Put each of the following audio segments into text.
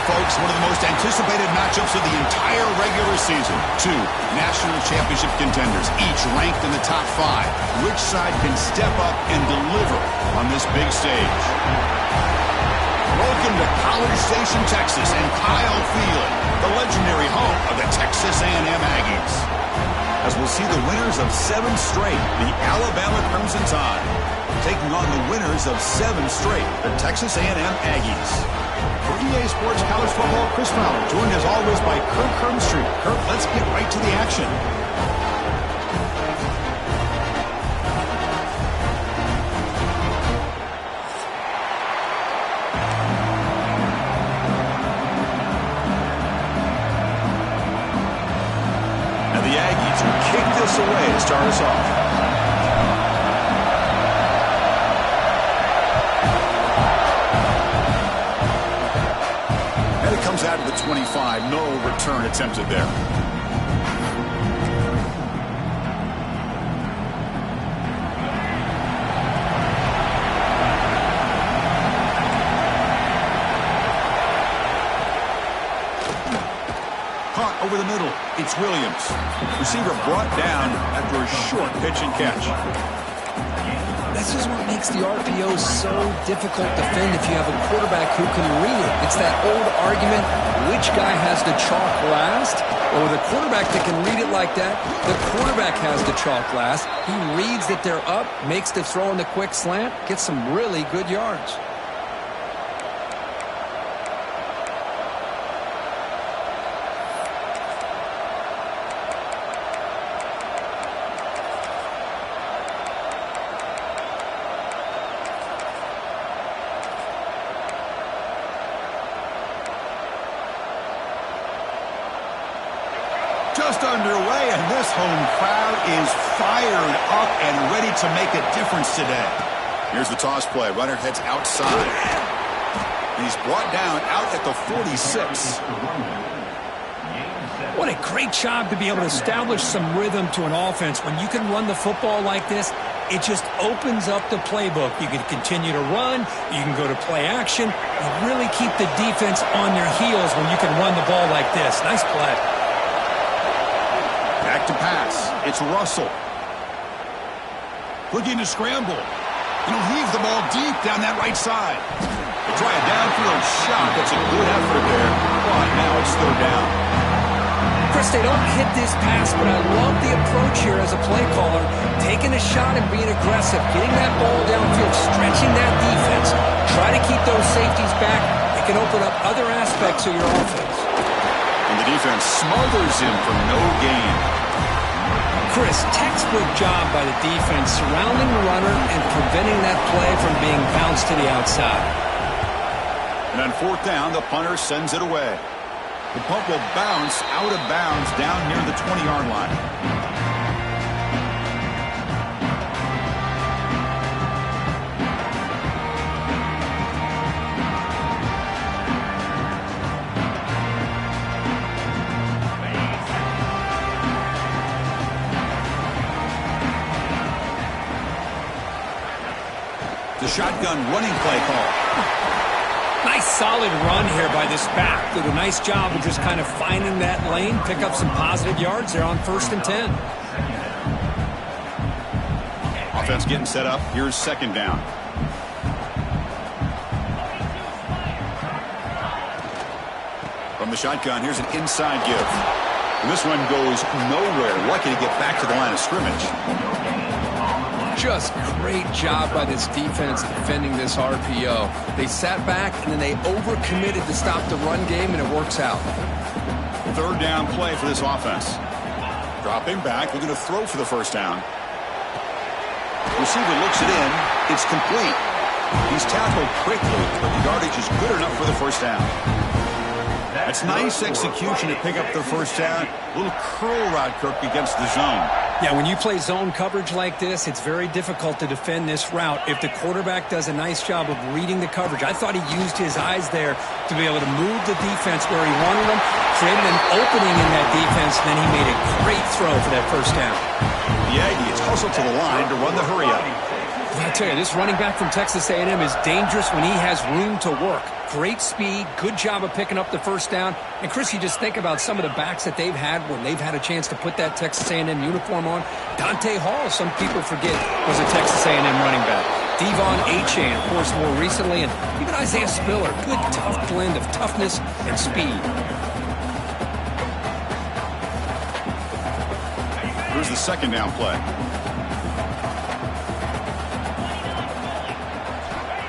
folks, one of the most anticipated matchups of the entire regular season. Two national championship contenders, each ranked in the top 5. Which side can step up and deliver on this big stage? Welcome to College Station, Texas, and Kyle Field, the legendary home of the Texas A&M Aggies. As we'll see the winners of 7 straight, the Alabama Crimson Tide, taking on the winners of 7 straight, the Texas A&M Aggies. For EA Sports College Football, Chris Fowler, joined as always by Kirk Hermstreet. Kirk, let's get right to the action. And the Aggies will kick this away to start us off. Comes out of the 25. No return attempted there. Caught over the middle. It's Williams. Receiver brought down after a short pitch and catch. This is what makes the RPO so difficult to defend if you have a quarterback who can read it. It's that old argument, which guy has the chalk last? Or with a quarterback that can read it like that, the quarterback has the chalk last. He reads that they're up, makes the throw in the quick slant, gets some really good yards. Just underway, and this home crowd is fired up and ready to make a difference today. Here's the toss play. Runner heads outside. He's brought down out at the 46. What a great job to be able to establish some rhythm to an offense. When you can run the football like this, it just opens up the playbook. You can continue to run. You can go to play action. You really keep the defense on their heels when you can run the ball like this. Nice play. Back to pass. It's Russell. Looking to scramble. He'll heave the ball deep down that right side. They try a downfield shot. That's a good effort there. But now it's 3rd down. Chris, they don't hit this pass, but I love the approach here as a play caller. Taking a shot and being aggressive. Getting that ball downfield. Stretching that defense. Try to keep those safeties back. It can open up other aspects of your offense. And the defense smothers him for no gain. Chris, textbook job by the defense surrounding the runner and preventing that play from being bounced to the outside. And on 4th down, the punter sends it away. The punt will bounce out of bounds down near the 20-yard line. The shotgun running play call. Nice solid run here by this back. Did a nice job of just kind of finding that lane, pick up some positive yards there on 1st and 10. Offense getting set up. Here's 2nd down. From the shotgun, here's an inside give. And this one goes nowhere. Lucky to get back to the line of scrimmage. Just great job by this defense defending this RPO. They sat back, and then they overcommitted to stop the run game, and it works out. 3rd down play for this offense. Dropping back, looking to throw for the 1st down. Receiver looks it in. It's complete. He's tackled quickly, but the yardage is good enough for the 1st down. That's nice execution to pick up the 1st down. A little curl route, Kirk, against the zone. Yeah, when you play zone coverage like this, it's very difficult to defend this route if the quarterback does a nice job of reading the coverage. I thought he used his eyes there to be able to move the defense where he wanted them, created an opening in that defense, and then he made a great throw for that 1st down. The Aggies hustle to the line to run the hurry up. I tell you, this running back from Texas A&M is dangerous when he has room to work. Great speed, good job of picking up the first down. And, Chris, you just think about some of the backs that they've had when they've had a chance to put that Texas A&M uniform on. Dante Hall, some people forget, was a Texas A&M running back. Devon Achane, of course, more recently. And even Isaiah Spiller, good, tough blend of toughness and speed. Here's the second down play.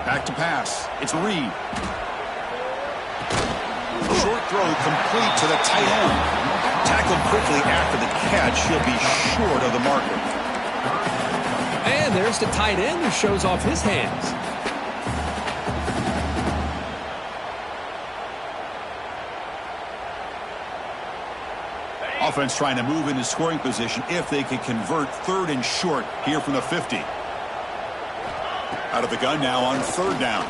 Back to pass. It's Reed. Short throw complete to the tight end. Tackled quickly after the catch. He'll be short of the marker. And there's the tight end who shows off his hands. Offense trying to move into scoring position if they can convert 3rd and short here from the 50. Out of the gun now on 3rd down.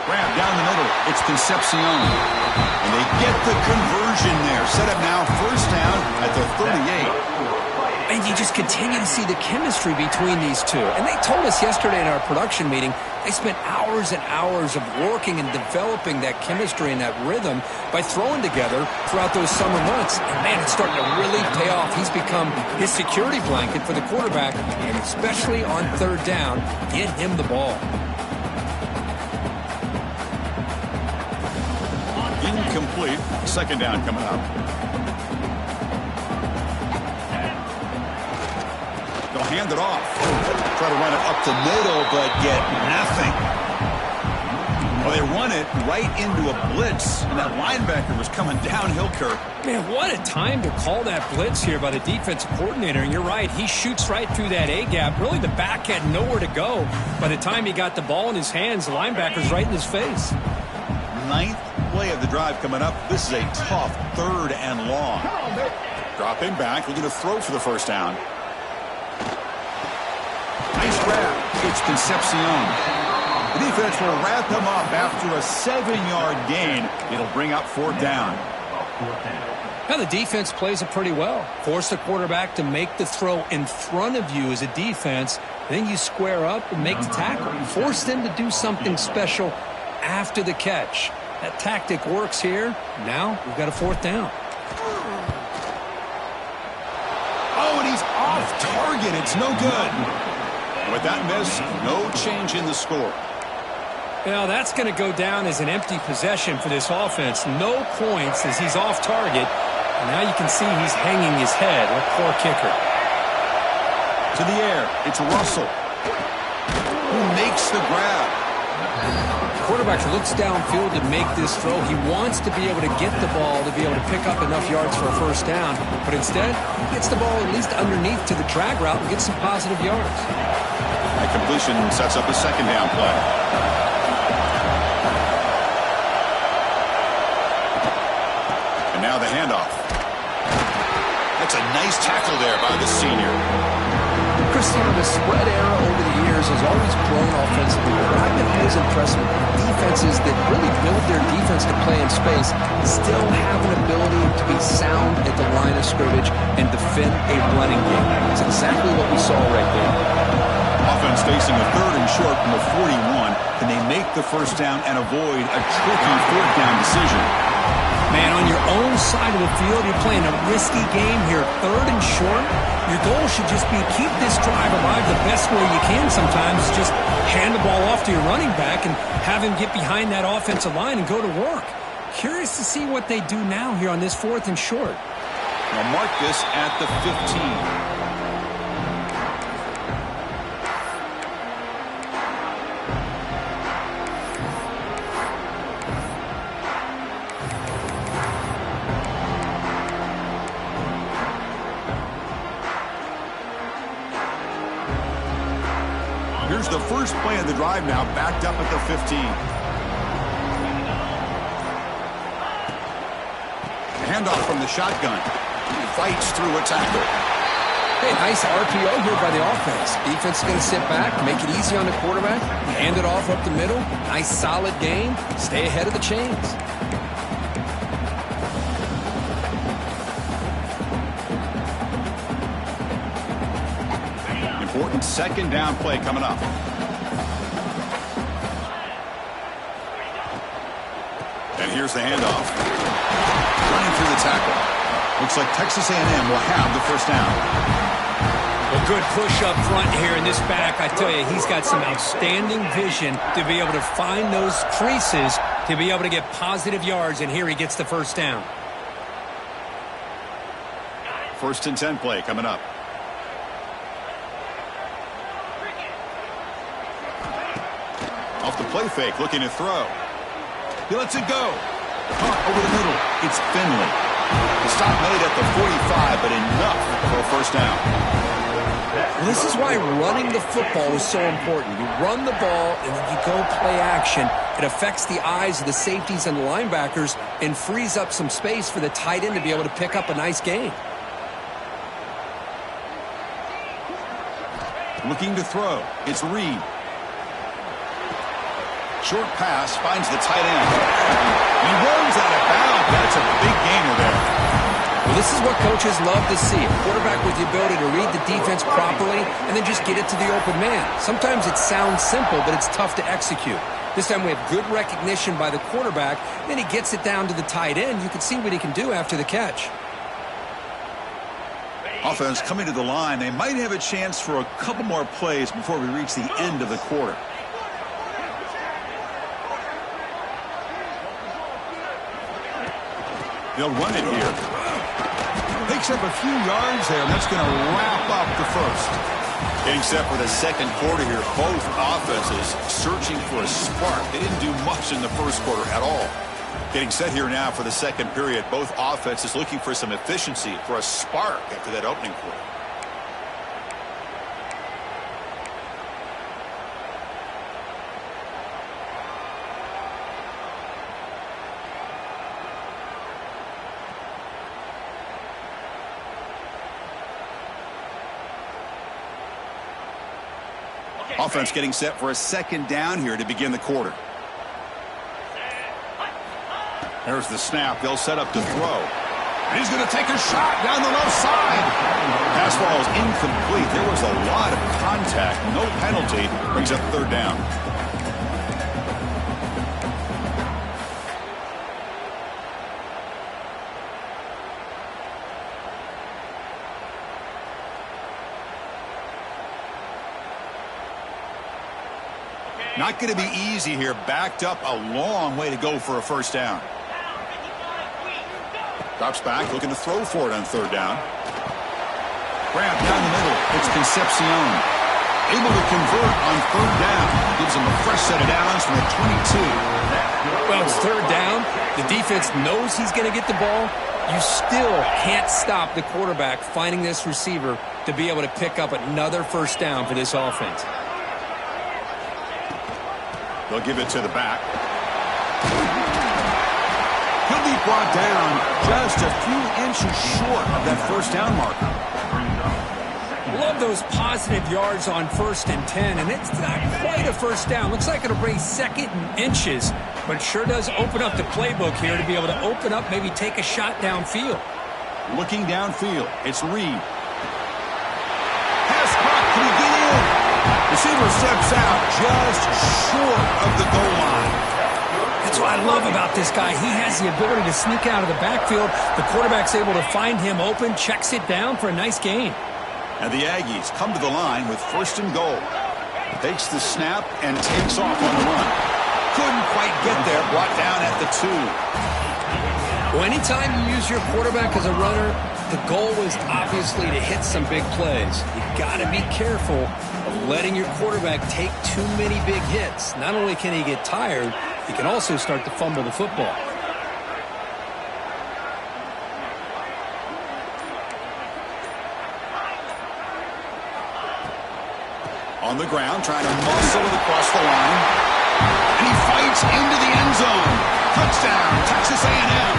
Grab down the middle. It's Concepcion. And they get the conversion there. Set up now 1st down at the 38. And you just continue to see the chemistry between these two. And they told us yesterday in our production meeting, they spent hours and hours of working and developing that chemistry and that rhythm by throwing together throughout those summer months. And, man, it's starting to really pay off. He's become his security blanket for the quarterback, and especially on 3rd down, get him the ball. Incomplete. 2nd down coming up. They'll hand it off. Try to run it up the middle, but get nothing. Well, they run it right into a blitz, and that linebacker was coming downhill, Kirk. Man, what a time to call that blitz here by the defensive coordinator. And you're right, he shoots right through that A-gap. Really, the back had nowhere to go. By the time he got the ball in his hands, the linebacker's right in his face. 9th play of the drive coming up. This is a tough 3rd and long. Dropping back, looking to throw for the 1st down. Nice grab. It's Concepcion. The defense will wrap him up after a 7-yard gain. It'll bring up 4th down. Now the defense plays it pretty well. Force the quarterback to make the throw in front of you as a defense. Then you square up and make the tackle. Force them to do something special after the catch. That tactic works here. Now we've got a 4th down. Oh, and he's off target. It's no good. With that miss, no change in the score. Well, that's going to go down as an empty possession for this offense. No points as he's off target. And now you can see he's hanging his head. What a poor kicker. To the air, it's Russell who makes the grab. Quarterback looks downfield to make this throw. He wants to be able to get the ball to be able to pick up enough yards for a 1st down. But instead, he gets the ball at least underneath to the drag route and gets some positive yards. That completion sets up a 2nd down play. And now the handoff. That's a nice tackle there by the senior. Cristiano, the spread era over the years has always grown offensively, but I've been always impressed with defenses that really build their defense to play in space, still have an ability to be sound at the line of scrimmage and defend a running game. That's exactly what we saw right there. Offense facing a 3rd and short from the 41. Can they make the 1st down and avoid a tricky 4th down decision? Man, on your own side of the field, you're playing a risky game here. 3rd and short. Your goal should just be keep this drive alive the best way you can sometimes. Just hand the ball off to your running back and have him get behind that offensive line and go to work. Curious to see what they do now here on this 4th and short. Now mark this at the 15. Here's the first play of the drive now, backed up at the 15. Handoff from the shotgun. He fights through a tackle. Hey, nice RPO here by the offense. Defense is going to sit back, make it easy on the quarterback, hand it off up the middle. Nice solid game. Stay ahead of the chains. Important second down play coming up. And here's the handoff. Running through the tackle. Looks like Texas A&M will have the first down. A good push up front here in this back. I tell you, he's got some outstanding vision to be able to find those creases to be able to get positive yards, and here he gets the first down. First and 10 play coming up. Off the play fake, looking to throw. He lets it go. Caught over the middle. It's Finley. The stop made at the 45, but enough for a first down. Well, this is why running the football is so important. You run the ball, and then you go play action. It affects the eyes of the safeties and the linebackers and frees up some space for the tight end to be able to pick up a nice gain. Looking to throw. It's Reed. Short pass finds the tight end. He runs out of bounds. That's a big gainer there. Well, this is what coaches love to see. A quarterback with the ability to read the defense properly and then just get it to the open man. Sometimes it sounds simple, but it's tough to execute. This time we have good recognition by the quarterback. Then he gets it down to the tight end. You can see what he can do after the catch. Offense coming to the line. They might have a chance for a couple more plays before we reach the end of the quarter. They'll run it here. Picks up a few yards there, and that's going to wrap up the first. Getting set for the second quarter here. Both offenses searching for a spark. They didn't do much in the first quarter at all. Getting set here now for the second period. Both offenses looking for some efficiency, for a spark after that opening quarter. Offense getting set for a second down here to begin the quarter. There's the snap. They'll set up to throw. And he's going to take a shot down the left side. Pass ball is incomplete. There was a lot of contact. No penalty. Brings up third down. Not going to be easy here. Backed up a long way to go for a first down. Drops back, looking to throw for it on third down. Grab down the middle. It's Concepcion. Able to convert on third down. Gives him a fresh set of downs from the 22. Well, it's third down. The defense knows he's going to get the ball. You still can't stop the quarterback finding this receiver to be able to pick up another first down for this offense. They'll give it to the back. He'll be brought down just a few inches short of that first down marker. Love those positive yards on 1st and 10, and it's not quite a first down. Looks like it'll bring second and inches, but sure does open up the playbook here to be able to open up, maybe take a shot downfield. Looking downfield, it's Reed. Pass caught, can he get in? Receiver steps out just short of the goal line. That's what I love about this guy. He has the ability to sneak out of the backfield. The quarterback's able to find him open, checks it down for a nice gain. And the Aggies come to the line with 1st and goal. Takes the snap and takes off on the run. Couldn't quite get there, brought down at the 2. Well, anytime you use your quarterback as a runner, the goal is obviously to hit some big plays. You got to be careful of letting your quarterback take too many big hits. Not only can he get tired, he can also start to fumble the football. On the ground, trying to muscle it across the line. And he fights into the end zone. Touchdown, Texas A&M.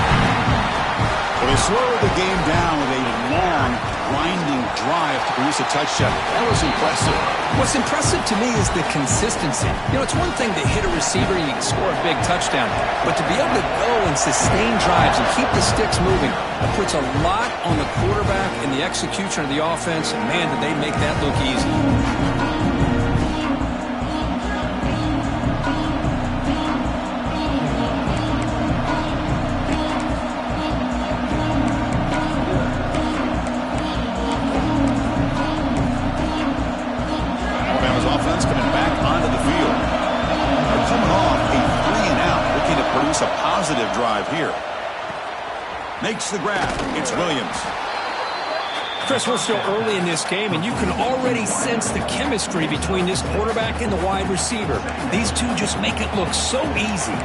Well, they slowed the game down with a long, grinding drive to produce a touchdown. That was impressive. What's impressive to me is the consistency. You know, it's one thing to hit a receiver and you can score a big touchdown, but to be able to go and sustain drives and keep the sticks moving, that puts a lot on the quarterback and the execution of the offense, and man, did they make that look easy. produce a positive drive here. Makes the grab. It's Williams. Chris, we're still early in this game, and you can already sense the chemistry between this quarterback and the wide receiver. These two just make it look so easy.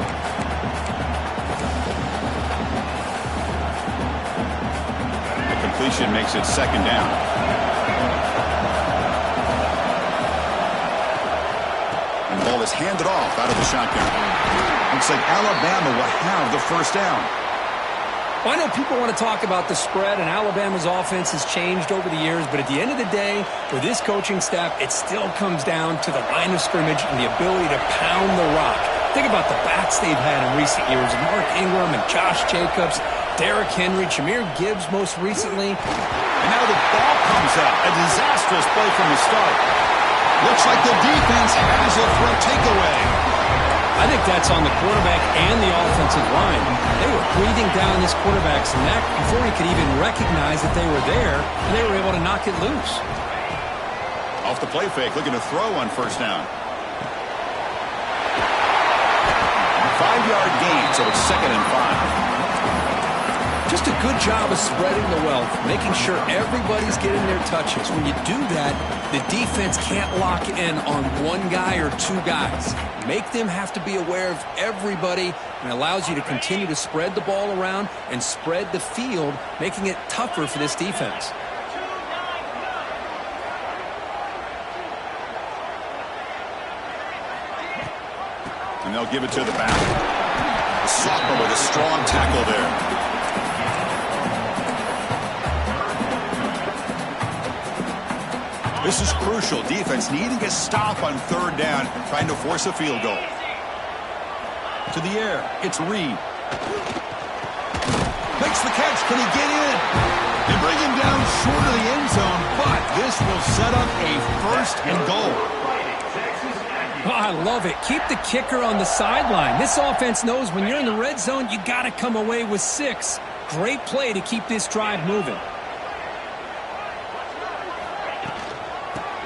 The completion makes it second down. And the ball is handed off out of the shotgun. Looks like Alabama will have the first down. Well, I know people want to talk about the spread, and Alabama's offense has changed over the years, but at the end of the day, for this coaching staff, it still comes down to the line of scrimmage and the ability to pound the rock. Think about the backs they've had in recent years, Mark Ingram and Josh Jacobs, Derrick Henry, Jahmyr Gibbs most recently. And now the ball comes out. A disastrous play from the start. Looks like the defense has it for a takeaway. I think that's on the quarterback and the offensive line. They were breathing down this quarterback's neck before he could even recognize that they were there, and they were able to knock it loose. Off the play fake, looking to throw on first down. 5-yard gain, so it's 2nd and 5. Just a good job of spreading the wealth, making sure everybody's getting their touches. When you do that, the defense can't lock in on one guy or two guys. Make them have to be aware of everybody, and allows you to continue to spread the ball around and spread the field, making it tougher for this defense. And they'll give it to the back. The sophomore with a strong tackle there. This is crucial. Defense needing a stop on third down, trying to force a field goal. To the air. It's Reed. Makes the catch. Can he get in? They bring him down short of the end zone, but this will set up a 1st and goal. Oh, I love it. Keep the kicker on the sideline. This offense knows when you're in the red zone, you got to come away with 6. Great play to keep this drive moving.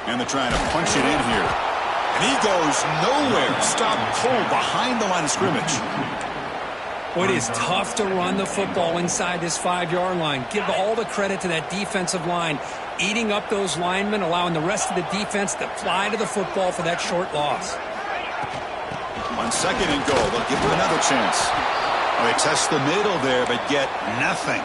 And they're trying to punch it in here. And he goes nowhere. Stopped cold behind the line of scrimmage. Well, it is tough to run the football inside this 5-yard line. Give all the credit to that defensive line, eating up those linemen, allowing the rest of the defense to fly to the football for that short loss. On 2nd and goal, they'll give him another chance. Well, they test the middle there, but get nothing.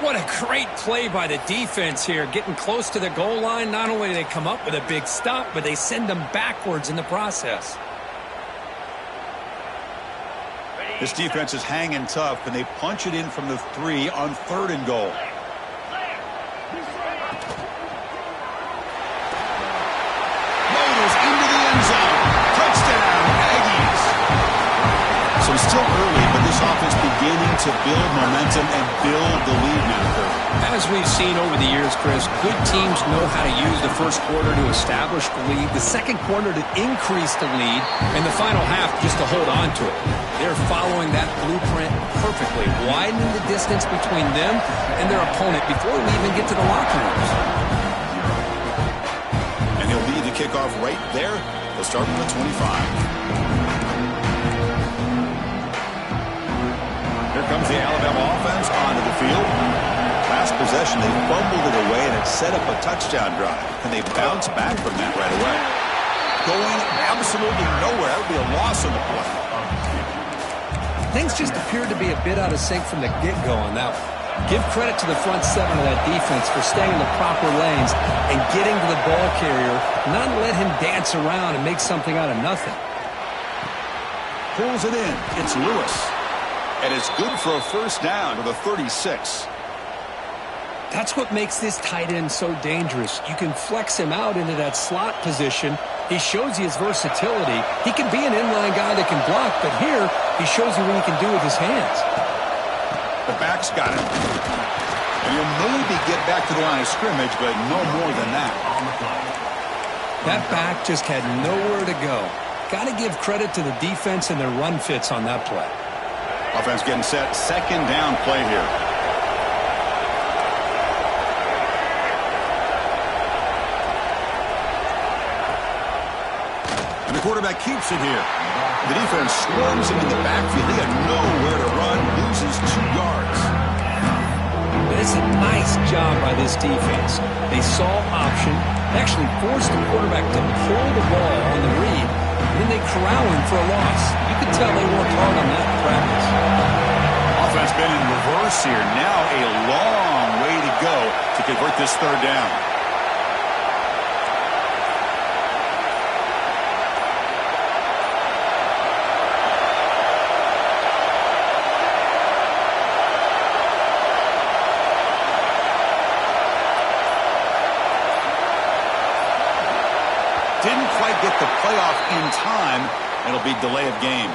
What a great play by the defense here. Getting close to the goal line, not only do they come up with a big stop, but they send them backwards in the process. This defense is hanging tough, and they punch it in from the 3 on 3rd and goal. Motors into the end zone. Touchdown, Aggies. So it's still early, but this offense beginning to build momentum and build the lead now, Kurt. As we've seen over the years, Chris, good teams know how to use the first quarter to establish the lead, the second quarter to increase the lead, and the final half just to hold on to it. They're following that blueprint perfectly, widening the distance between them and their opponent before we even get to the locker rooms. And he'll lead the kickoff right there. They'll start with the 25. Here comes the Alabama offense onto the field. Last possession, they fumbled it away, and it set up a touchdown drive. And they bounce back from that right away. Going absolutely nowhere. That would be a loss on the play. Things just appeared to be a bit out of sync from the get-go on that one. Give credit to the front 7 of that defense for staying in the proper lanes and getting to the ball carrier, not let him dance around and make something out of nothing. Pulls it in. It's Lewis. And it's good for a first down to the 36. That's what makes this tight end so dangerous. You can flex him out into that slot position. He shows you his versatility. He can be an inline guy that can block, but here he shows you what he can do with his hands. The back's got him. And he'll maybe get back to the line of scrimmage, but no more than that. That back just had nowhere to go. Got to give credit to the defense and their run fits on that play. Offense getting set. Second down play here. And the quarterback keeps it here. The defense swarms him in the backfield. He had nowhere to run, loses 2 yards. But it's a nice job by this defense. They saw option, actually forced the quarterback to pull the ball on the read, and then they corral him for a loss. You can tell they worked hard on that in practice. Offense been in reverse here. Now a long way to go to convert this 3rd down. Didn't quite get the playoff in time. It'll be delay of game.